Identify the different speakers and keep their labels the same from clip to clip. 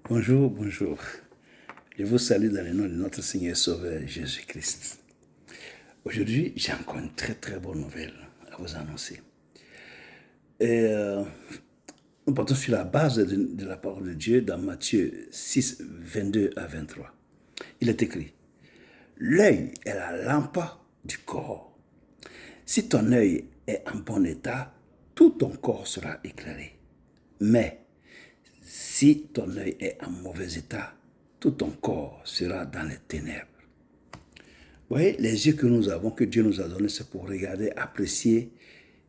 Speaker 1: Bonjour, bonjour. Je vous salue dans le nom de notre Seigneur et Sauveur Jésus-Christ. Aujourd'hui, j'ai encore une très très bonne nouvelle à vous annoncer. Et nous partons sur la base de la parole de Dieu dans Matthieu 6, 22 à 23. Il est écrit, l'œil est la lampe du corps. Si ton œil est en bon état, tout ton corps sera éclairé. Mais si ton œil est en mauvais état, tout ton corps sera dans les ténèbres. Vous voyez, les yeux que nous avons, que Dieu nous a donnés, c'est pour regarder, apprécier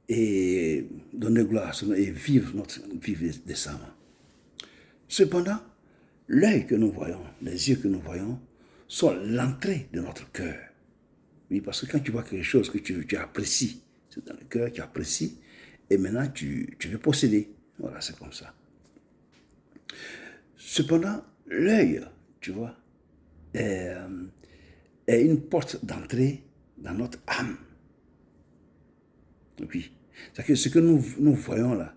Speaker 1: et donner gloire à son nom et vivre notre vie décemment. Cependant, l'œil que nous voyons, les yeux que nous voyons, sont l'entrée de notre cœur. Oui, parce que quand tu vois quelque chose que tu apprécies, c'est dans le cœur, tu apprécies, et maintenant tu veux posséder. Voilà, c'est comme ça. Cependant, l'œil, tu vois, est une porte d'entrée dans notre âme. Oui. C'est-à-dire que ce que nous voyons là,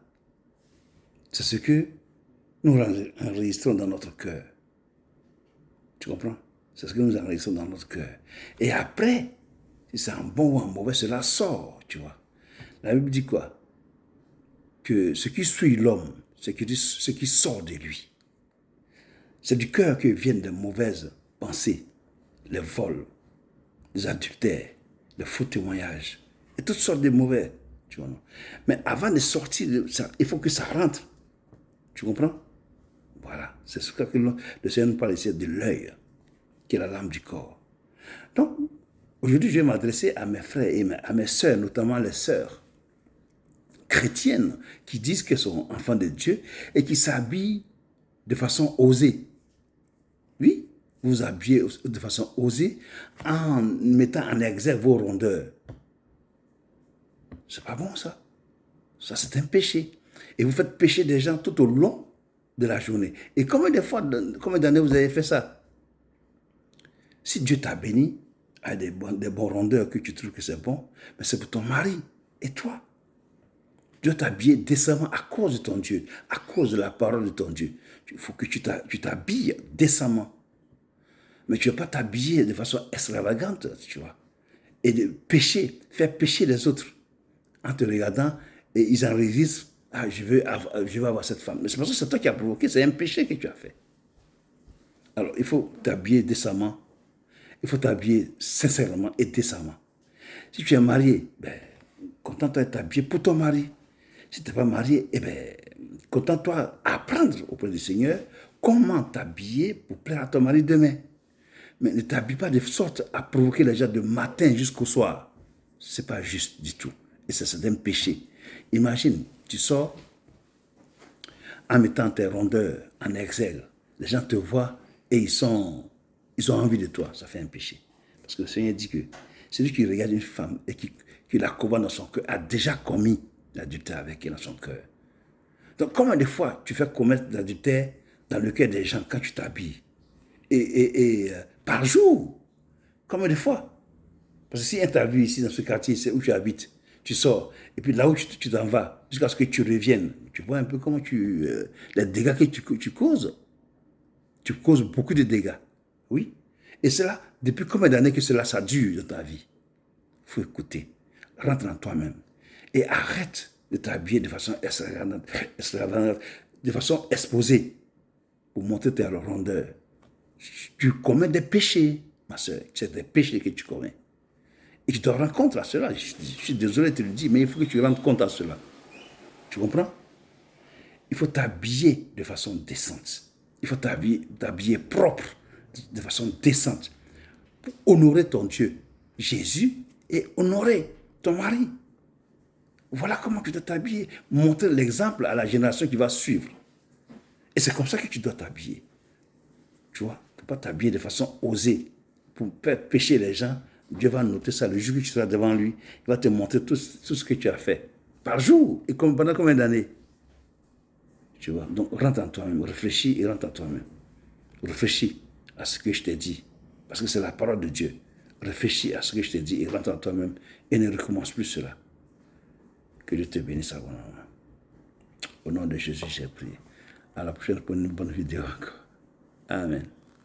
Speaker 1: c'est ce que nous enregistrons dans notre cœur. Tu comprends? C'est ce que nous enregistrons dans notre cœur. Et après, si c'est en bon ou en mauvais, cela sort, tu vois. La Bible dit quoi? Que ce qui suit l'homme, c'est ce qui sort de lui. C'est du cœur que viennent de mauvaises pensées, les vols, les adultères, les faux témoignages, et toutes sortes de mauvais. Tu vois, non? Mais avant de sortir, il faut que ça rentre. Tu comprends? Voilà. C'est ce que le Seigneur nous parle ici de l'œil, qui est la lampe du corps. Donc, aujourd'hui, je vais m'adresser à mes frères et à mes sœurs, notamment les sœurs chrétiennes qui disent qu'elles sont enfants de Dieu et qui s'habillent de façon osée. Oui, vous vous habillez de façon osée en mettant en exergue vos rondeurs. C'est pas bon ça. Ça, c'est un péché. Et vous faites pécher des gens tout au long de la journée. Et combien d'années vous avez fait ça? Si Dieu t'a béni à des bons rondeurs que tu trouves que c'est bon, mais c'est pour ton mari et toi. Dieu t'a habillé décemment à cause de ton Dieu, à cause de la parole de ton Dieu. Il faut que tu t'habilles décemment. Mais tu ne vas pas t'habiller de façon extravagante, tu vois. Et de pécher, faire pécher les autres en te regardant et ils enregistrent, ah, je veux avoir cette femme. Mais c'est parce que c'est toi qui as provoqué, c'est un péché que tu as fait. Alors, il faut t'habiller décemment, il faut t'habiller sincèrement et décemment. Si tu es marié, ben, contente-toi de t'habiller pour ton mari. Si tu n'es pas marié, eh ben, contente-toi d'apprendre auprès du Seigneur comment t'habiller pour plaire à ton mari demain. Mais ne t'habille pas de sorte à provoquer les gens de matin jusqu'au soir. Ce n'est pas juste du tout. Et c'est un péché. Imagine, tu sors en mettant tes rondeurs en exergue. Les gens te voient et ils ont envie de toi. Ça fait un péché. Parce que le Seigneur dit que celui qui regarde une femme et qui la combat dans son cœur a déjà commis l'adultère avec elle dans son cœur. Donc, combien de fois tu fais commettre l'adultère dans le cœur des gens quand tu t'habilles? Et par jour, combien de fois? Parce que si un t'a vu ici dans ce quartier, c'est où tu habites, tu sors, et puis là où tu t'en vas, jusqu'à ce que tu reviennes, tu vois un peu comment les dégâts que tu causes. Tu causes beaucoup de dégâts. Oui. Et cela, depuis combien d'années que ça dure dans ta vie? Il faut écouter. Rentre en toi-même. Et arrête de t'habiller de façon extravagante, de façon exposée, pour montrer ta rondeur. Tu commets des péchés, ma soeur. C'est des péchés que tu commets. Et tu te rends compte à cela. Je suis désolé de te le dire, mais il faut que tu te rendes compte à cela. Tu comprends? Il faut t'habiller de façon décente. Il faut t'habiller propre, de façon décente, pour honorer ton Dieu, Jésus, et honorer ton mari. Voilà comment tu dois t'habiller. Montrer l'exemple à la génération qui va suivre. Et c'est comme ça que tu dois t'habiller. Tu vois, tu ne peux pas t'habiller de façon osée pour faire pécher les gens. Dieu va noter ça le jour que tu seras devant lui. Il va te montrer tout ce que tu as fait. Par jour. Et pendant combien d'années? Tu vois, donc rentre en toi-même. Réfléchis et rentre en toi-même. Réfléchis à ce que je t'ai dit. Parce que c'est la parole de Dieu. Réfléchis à ce que je t'ai dit et rentre en toi-même. Et ne recommence plus cela. Que Dieu te bénisse abondamment. Au nom de Jésus, j'ai prié. À la prochaine pour une bonne vidéo encore. Amen.